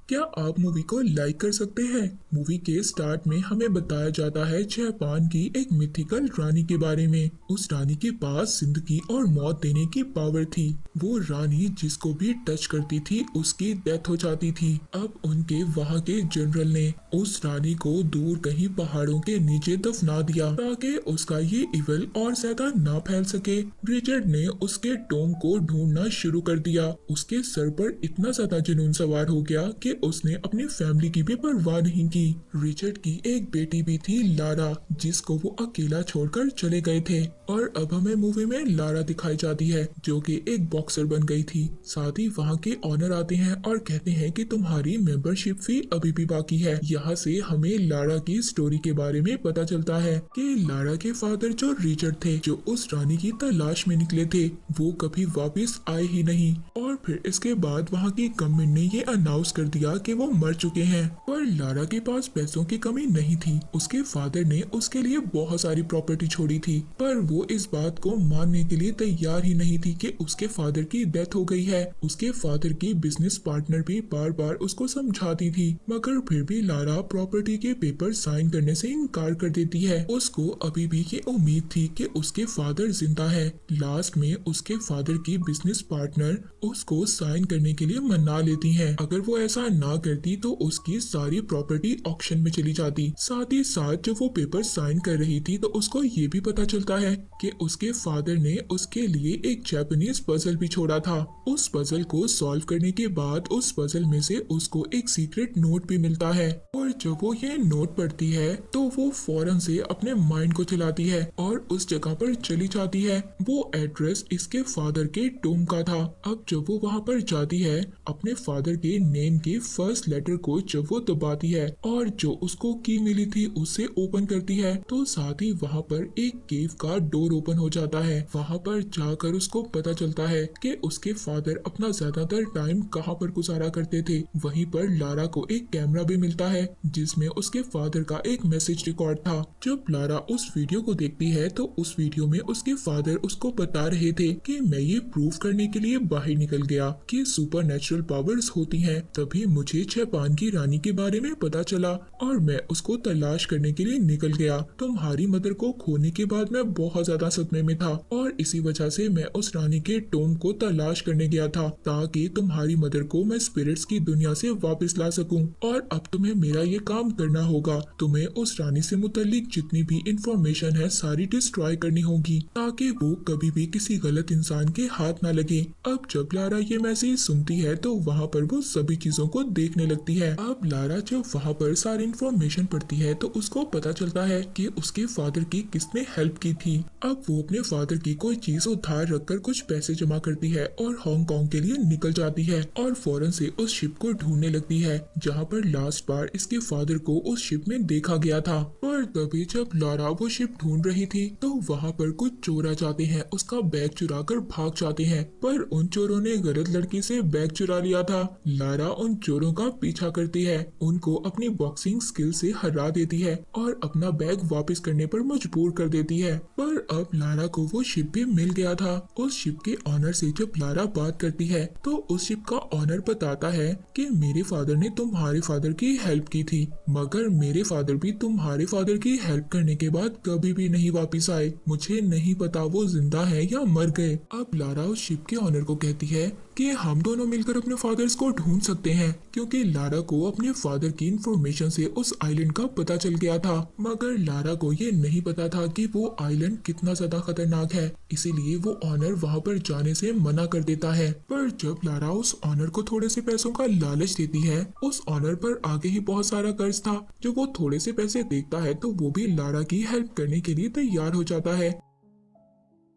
क्या आप मूवी को लाइक कर सकते हैं? मूवी के स्टार्ट में हमें बताया जाता है जापान की एक मिथिकल रानी के बारे में। उस रानी के पास जिंदगी और मौत देने की पावर थी। वो रानी जिसको भी टच करती थी उसकी डेथ हो जाती थी। अब उनके वहाँ के जनरल ने उस रानी को दूर कहीं पहाड़ों के नीचे दफना दिया ताकि उसका ये इवल और ज्यादा ना फैल सके। रिचर्ड ने उसके टोम को ढूंढना शुरू कर दिया। उसके सर पर इतना ज्यादा जुनून सवार हो गया कि उसने अपनी फैमिली की भी परवाह नहीं की। रिचर्ड की एक बेटी भी थी लारा, जिसको वो अकेला छोड़कर चले गए थे। और अब हमें मूवी में लारा दिखाई जाती है जो कि एक बॉक्सर बन गई थी। साथ ही वहाँ के ऑनर आते हैं और कहते हैं कि तुम्हारी मेंबरशिप फी अभी भी बाकी है। यहाँ से हमें लारा की स्टोरी के बारे में पता चलता है कि लारा के फादर जो रिचर्ड थे, जो उस रानी की तलाश में निकले थे, वो कभी वापस आए ही नहीं। और फिर इसके बाद वहाँ की गवर्नमेंट ने ये अनाउंस कर दिया कि वो मर चुके हैं। पर लारा के पास पैसों की कमी नहीं थी। उसके फादर ने उसके लिए बहुत सारी प्रॉपर्टी छोड़ी थी, पर वो इस बात को मानने के लिए तैयार ही नहीं थी कि उसके फादर की डेथ हो गई है। उसके फादर की बिजनेस पार्टनर भी बार बार उसको समझाती थी, मगर फिर भी लारा प्रॉपर्टी के पेपर साइन करने से इनकार कर देती है। उसको अभी भी ये उम्मीद थी कि उसके फादर जिंदा है। लास्ट में उसके फादर की बिजनेस पार्टनर उसको साइन करने के लिए मना लेती हैं। अगर वो ऐसा ना करती तो उसकी सारी प्रॉपर्टी ऑक्शन में चली जाती। साथ ही साथ जब वो पेपर साइन कर रही थी तो उसको ये भी पता चलता है कि उसके फादर ने उसके लिए एक जापानीज पजल भी छोड़ा था। उस पजल को सॉल्व करने के बाद उस पजल में से उसको एक सीक्रेट नोट भी मिलता है। और जब वो ये नोट पढ़ती है तो वो फौरन से अपने माइंड को चलाती है और उस जगह पर चली जाती है। वो एड्रेस इसके फादर के टोम का था। अब जब वो वहाँ पर जाती है, अपने फादर के नेम के फर्स्ट लेटर को जब वो दबाती है और जो उसको की मिली थी उससे ओपन करती है, तो साथ ही वहाँ पर एक केव का डोर ओपन हो जाता है। वहाँ पर जाकर उसको पता चलता है कि उसके फादर अपना ज्यादातर टाइम कहाँ पर गुजारा करते थे। वहीं पर लारा को एक कैमरा भी मिलता है जिसमें उसके फादर का एक मैसेज रिकॉर्ड था। जब लारा उस वीडियो को देखती है तो उस वीडियो में उसके फादर उसको बता रहे थे कि मैं ये प्रूव करने के लिए बाहर निकल गया कि सुपर नेचुरल पावर्स होती हैं, तभी मुझे जापान की रानी के बारे में पता चला और मैं उसको तलाश करने के लिए निकल गया। तुम्हारी मदर को खोने के बाद मैं बहुत ज्यादा सदमे में था और इसी वजह से मैं उस रानी के टोम को तलाश करने गया था ताकि तुम्हारी मदर को मैं स्पिरिट्स की दुनिया से वापस ला सकूं। और अब तुम्हें मेरा ये काम करना होगा। तुम्हें उस रानी से मुतालिक जितनी भी इंफॉर्मेशन है सारी डिस्ट्रॉय करनी होगी ताकि वो कभी भी किसी गलत इंसान के हाथ ना लगे। अब जब लारा ये मैसेज सुनती है तो वहाँ पर वो सभी चीजों को देखने लगती है। अब लारा जब वहाँ पर सारी इंफॉर्मेशन पढ़ती है तो उसको पता चलता है कि उसके फादर की किसने हेल्प की थी। अब वो अपने फादर की कोई चीज उधार रखकर कुछ पैसे जमा करती है और हांगकांग के लिए निकल जाती है और फौरन से उस शिप को ढूंढने लगती है जहाँ पर लास्ट बार इसके फादर को उस शिप में देखा गया था। पर तभी जब लारा वो शिप ढूंढ रही थी तो वहाँ पर कुछ चोर आ जाते हैं, उसका बैग चुरा कर भाग जाते हैं। पर उन चोरों ने गलत लड़की से बैग चुरा लिया था। लारा उन चोरों का पीछा करती है, उनको अपनी बॉक्सिंग स्किल से हरा देती है और अपना बैग वापस करने पर मजबूर कर देती है। पर अब लारा को वो शिप भी मिल गया था। उस शिप के ऑनर से जब लारा बात करती है तो उस शिप का ऑनर बताता है कि मेरे फादर ने तुम्हारे फादर की हेल्प की थी, मगर मेरे फादर भी तुम्हारे फादर की हेल्प करने के बाद कभी भी नहीं वापस आए। मुझे नहीं पता वो जिंदा है या मर गए। अब लारा उस शिप के ऑनर को कहती है कि हम दोनों मिलकर अपने फादर्स को ढूंढ सकते हैं, क्योंकि लारा को अपने फादर की इंफॉर्मेशन से उस आइलैंड का पता चल गया था। मगर लारा को ये नहीं पता था कि वो आइलैंड कितना ज्यादा खतरनाक है, इसीलिए वो ऑनर वहाँ पर जाने से मना कर देता है। पर जब लारा उस ऑनर को थोड़े से पैसों का लालच देती है, उस ऑनर पर आगे ही बहुत सारा कर्ज था। जो वो थोड़े से पैसे देखता है तो वो भी लारा की हेल्प करने के लिए तैयार हो जाता है।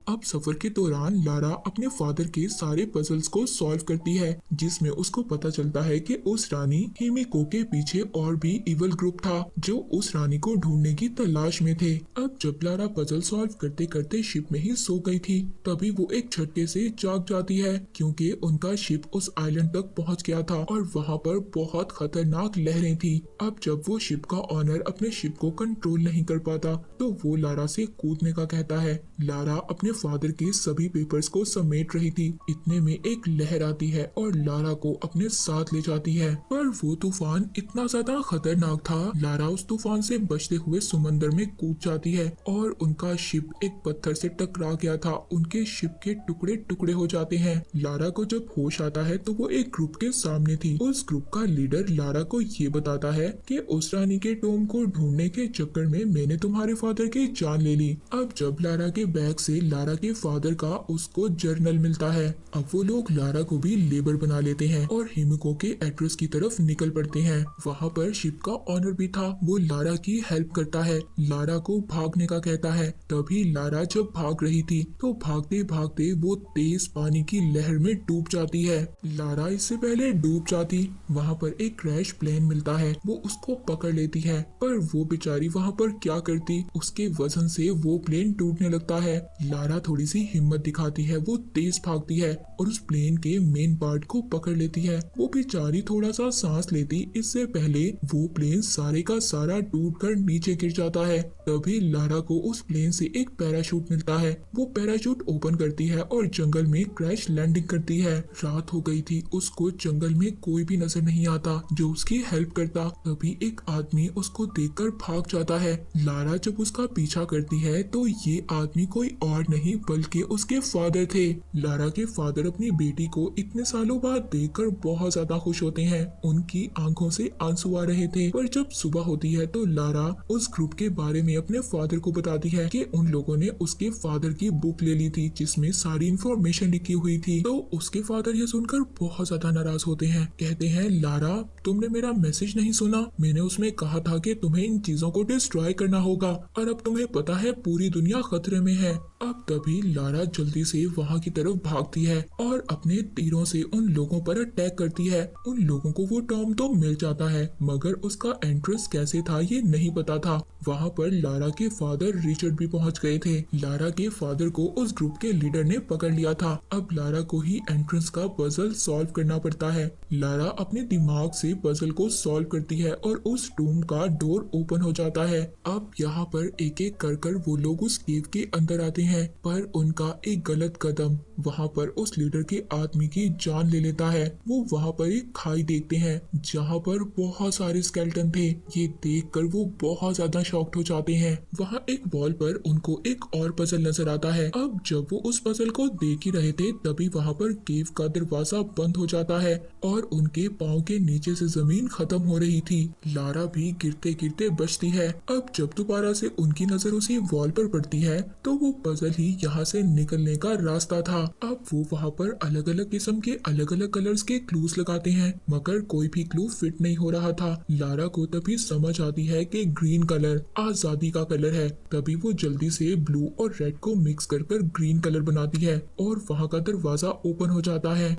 अब सफर के दौरान लारा अपने फादर के सारे पजल्स को सॉल्व करती है, जिसमें उसको पता चलता है कि उस रानी हिमिको के पीछे और भी इवल ग्रुप था जो उस रानी को ढूंढने की तलाश में थे। अब जब लारा पजल सॉल्व करते करते शिप में ही सो गई थी, तभी वो एक झटके से जाग जाती है क्योंकि उनका शिप उस आइलैंड तक पहुंच गया था और वहां पर बहुत खतरनाक लहरें थी। अब जब वो शिप का ऑनर अपने शिप को कंट्रोल नहीं कर पाता तो वो लारा से कूदने का कहता है। लारा अपने फादर के सभी पेपर्स को समेट रही थी। इतने में एक लहर आती है और लारा को अपने साथ ले जाती है, पर वो तूफान इतना ज्यादा खतरनाक था। लारा उस तूफान से बचते हुए समंदर में कूद जाती है और उनका शिप एक पत्थर से टकरा गया था। उनके शिप के टुकड़े टुकड़े हो जाते हैं। लारा को जब होश आता है तो वो एक ग्रुप के सामने थी। उस ग्रुप का लीडर लारा को ये बताता है कि उस रानी के टॉम को ढूंढने के चक्कर में मैंने तुम्हारे फादर की जान ले ली। अब जब लारा के बैग से लारा के फादर का उसको जर्नल मिलता है। अब वो लोग लारा को भी लेबर बना लेते हैं और हिमिको के एड्रेस की तरफ निकल पड़ते हैं। वहाँ पर शिप का ऑनर भी था, वो लारा की हेल्प करता है, लारा को भागने का कहता है। तभी लारा जब भाग रही थी तो भागते भागते वो तेज पानी की लहर में डूब जाती है। लारा इससे पहले डूब जाती, वहाँ पर एक क्रैश प्लेन मिलता है, वो उसको पकड़ लेती है, पर वो बेचारी वहाँ पर क्या करती, उसके वजन से वो प्लेन टूटने लगता है। लारा थोड़ी सी हिम्मत दिखाती है, वो तेज भागती है और उस प्लेन के मेन पार्ट को पकड़ लेती है। वो बेचारी थोड़ा सा सांस लेती, इससे पहले वो प्लेन सारे का सारा टूटकर नीचे गिर जाता है। तभी लारा को उस प्लेन से एक पैराशूट मिलता है, वो पैराशूट ओपन करती है और जंगल में क्रैश लैंडिंग करती है। रात हो गई थी, उसको जंगल में कोई भी नजर नहीं आता जो उसकी हेल्प करता। तभी एक आदमी उसको देखकर भाग जाता है। लारा जब उसका पीछा करती है तो ये आदमी कोई और नहीं बल्कि उसके फादर थे। लारा के फादर अपनी बेटी को इतने सालों बाद देखकर बहुत ज्यादा खुश होते हैं, उनकी आंखों से आंसू आ रहे थे। पर जब सुबह होती है तो लारा उस ग्रुप के बारे में अपने फादर को बताती है कि उन लोगों ने उसके फादर की बुक ले ली थी जिसमें सारी इंफॉर्मेशन लिखी हुई थी। तो उसके फादर ये सुनकर बहुत ज्यादा नाराज होते हैं, कहते हैं लारा तुमने मेरा मैसेज नहीं सुना, मैंने उसमें कहा था कि तुम्हें इन चीजों को डिस्ट्रॉय करना होगा और अब तुम्हें पता है पूरी दुनिया खतरे में है। अब तभी लारा जल्दी से वहाँ की तरफ भागती है और अपने तीरों से उन लोगों पर अटैक करती है। उन लोगों को वो टॉम तो मिल जाता है मगर उसका एंट्रेंस कैसे था ये नहीं पता था। वहाँ पर लारा के फादर रिचर्ड भी पहुँच गए थे। लारा के फादर को उस ग्रुप के लीडर ने पकड़ लिया था। अब लारा को ही एंट्रेंस का पजल सॉल्व करना पड़ता है। लारा अपने दिमाग से पजल को सॉल्व करती है और उस टूम का डोर ओपन हो जाता है। अब यहाँ पर एक एक कर वो लोग उस केव के अंदर आते हैं, पर उनका एक गलत कदम वहाँ पर उस लीडर के आदमी की जान ले लेता है। वो वहाँ पर एक खाई देखते हैं जहाँ पर बहुत सारे स्केलेटन थे। ये देखकर वो बहुत ज्यादा शॉक्ड हो जाते हैं। वहाँ एक वॉल पर उनको एक और पजल नजर आता है। अब जब वो उस पजल को देख ही रहे थे तभी वहाँ पर केव का दरवाजा बंद हो जाता है और उनके पाँव के नीचे से जमीन खत्म हो रही थी। लारा भी गिरते गिरते बचती है। अब जब दोबारा से उनकी नजर उसी वॉल पर पड़ती है तो वो पजल ही यहाँ से निकलने का रास्ता था। अब वो वहाँ पर अलग अलग किस्म के अलग अलग कलर्स के क्लूज लगाते हैं मगर कोई भी क्लू फिट नहीं हो रहा था। लारा को तभी समझ आती है कि ग्रीन कलर आजादी का कलर है। तभी वो जल्दी से ब्लू और रेड को मिक्स कर ग्रीन कलर बनाती है और वहाँ का दरवाजा ओपन हो जाता है।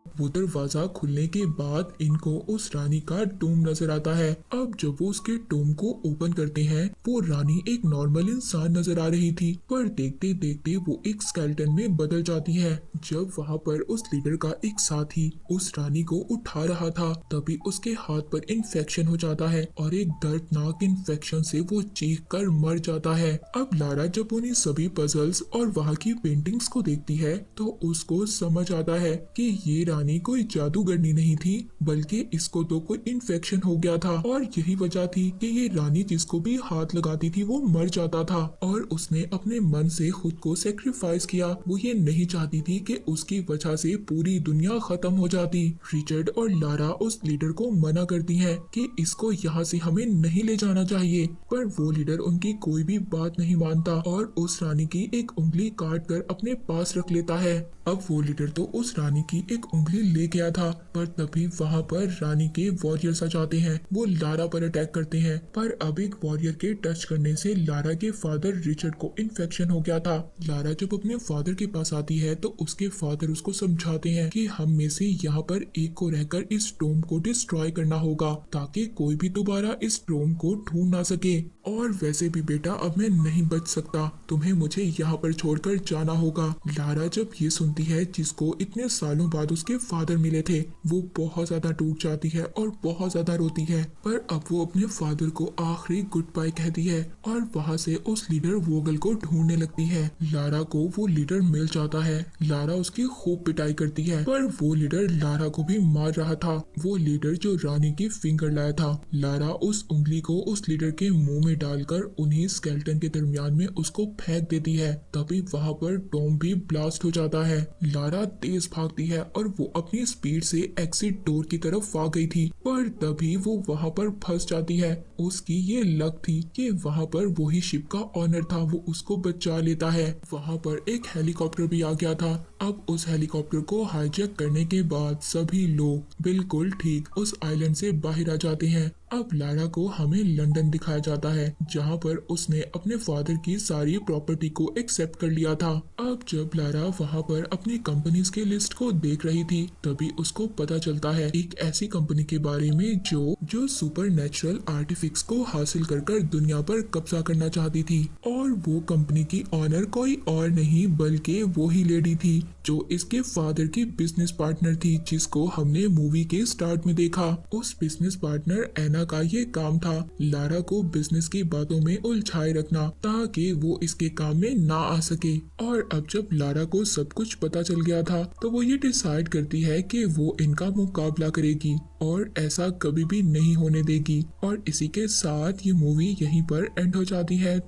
वो दरवाजा खुलने के बाद इनको उस रानी का टूम नजर आता है। अब जब वो उसके टूम को ओपन करते हैं वो रानी एक नॉर्मल इंसान नजर आ रही थी, पर देखते देखते वो एक स्केलेटन में बदल जाती है। जब वहाँ पर उस लीडर का एक साथी उस रानी को उठा रहा था तभी उसके हाथ पर इन्फेक्शन हो जाता है और एक दर्दनाक इन्फेक्शन से वो चीख कर मर जाता है। अब लारा जब उन्हीं सभी पजल्स और वहाँ की पेंटिंग्स को देखती है तो उसको समझ आता है कि ये रानी कोई जादूगरनी नहीं थी बल्कि इसको तो कोई इन्फेक्शन हो गया था और यही वजह थी कि ये रानी जिसको भी हाथ लगाती थी वो मर जाता था और उसने अपने मन से खुद को सेक्रीफाइस किया। वो ये नहीं चाहती थी कि उसकी वजह से पूरी दुनिया खत्म हो जाती। रिचर्ड और लारा उस लीडर को मना करती हैं कि इसको यहाँ से हमें नहीं ले जाना चाहिए, पर वो लीडर उनकी कोई भी बात नहीं मानता और उस रानी की एक उंगली काट कर अपने पास रख लेता है। अब वो लीडर तो उस रानी की एक उंगली ले गया था, पर तभी वहाँ पर रानी के वॉरियर्स आ जाते हैं। वो लारा पर अटैक करते हैं, पर अब एक वॉरियर के टच करने से लारा के फादर रिचर्ड को इन्फेक्शन हो गया था। लारा जब अपने फादर के पास आती है तो उसके फादर उसको समझाते हैं कि हम में से यहाँ पर एक को रहकर इस टोम को डिस्ट्रॉय करना होगा ताकि कोई भी दोबारा इस टोम को ढूंढ ना सके। और वैसे भी बेटा अब मैं नहीं बच सकता, तुम्हें मुझे यहाँ पर छोड़कर जाना होगा। लारा जब ये सुनती होती है जिसको इतने सालों बाद उसके फादर मिले थे, वो बहुत ज्यादा टूट जाती है और बहुत ज्यादा रोती है। पर अब वो अपने फादर को आखिरी गुड बाय कहती है और वहाँ से उस लीडर वोगल को ढूंढने लगती है। लारा को वो लीडर मिल जाता है। लारा उसकी खूब पिटाई करती है, पर वो लीडर लारा को भी मार रहा था। वो लीडर जो रानी की फिंगर लाया था। लारा उस उंगली को उस लीडर के मुंह में डालकर उन्हीं स्केलेटन के दरमियान में उसको फेंक देती है। तभी वहाँ पर टॉम भी ब्लास्ट हो जाता है। लारा तेज भागती है और वो अपनी स्पीड से एग्जिट डोर की तरफ आ गई थी, पर तभी वो वहाँ पर फंस जाती है। उसकी ये लक थी कि वहाँ पर वही शिप का ऑनर था, वो उसको बचा लेता है। वहाँ पर एक हेलीकॉप्टर भी आ गया था। अब उस हेलीकॉप्टर को हाईजैक करने के बाद सभी लोग बिल्कुल ठीक उस आइलैंड से बाहर आ जाते हैं। अब लारा को हमें लंदन दिखाया जाता है, जहाँ पर उसने अपने फादर की सारी प्रॉपर्टी को एक्सेप्ट कर लिया था। अब जब लारा वहाँ पर अपनी कंपनीज की लिस्ट को देख रही थी, तभी उसको पता चलता है एक ऐसी कंपनी के बारे में जो सुपर नेचुरल आर्टिफिक्स को हासिल कर दुनिया पर कब्जा करना चाहती थी। और वो कंपनी की ऑनर कोई और नहीं बल्कि वो ही लेडी थी जो इसके फादर की बिजनेस पार्टनर थी, जिसको हमने मूवी के स्टार्ट में देखा। उस बिजनेस पार्टनर एना का ये काम था लारा को बिजनेस की बातों में उलझाए रखना, ताकि वो इसके काम में ना आ सके। और अब जब लारा को सब कुछ पता चल गया था, तो वो ये डिसाइड करती है कि वो इनका मुकाबला करेगी और ऐसा कभी भी नहीं होने देगी। और इसी के साथ ये मूवी यहीं पर एंड हो जाती है।